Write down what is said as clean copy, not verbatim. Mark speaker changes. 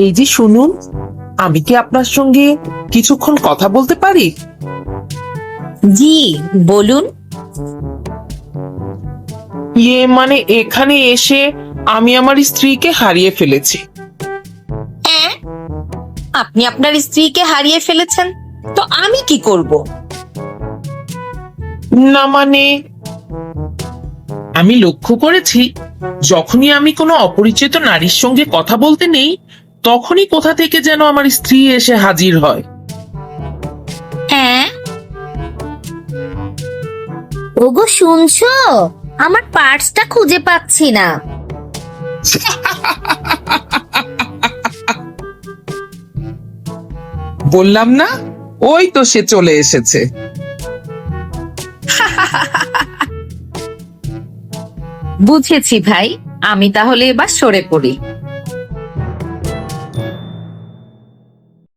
Speaker 1: এই যে শুনুন, আমি কি আপনার সঙ্গে কিছুক্ষণ কথা বলতে পারি?
Speaker 2: জি, বলুন।
Speaker 1: মানে এখানে এসে আমি আমার স্ত্রীকে হারিয়ে ফেলেছি।
Speaker 2: হ্যাঁ, আপনি আপনার স্ত্রীকে হারিয়ে ফেলেছেন, তো আমি কি করব?
Speaker 1: না মানে, আমি লক্ষ্য করেছি যখনই আমি কোনো অপরিচিত নারীর সঙ্গে কথা বলতে নেই, তখনই কোথা থেকে যেন আমার স্ত্রী এসে হাজির হয়।
Speaker 2: হ্যাঁ,
Speaker 3: ওগো শুনছো? আমার পার্সটা খুঁজে পাচ্ছি না।
Speaker 1: বললাম না, ওই তো সে চলে এসেছে।
Speaker 2: বুঝেছি ভাই, আমি তাহলে এবার সরে পড়ি।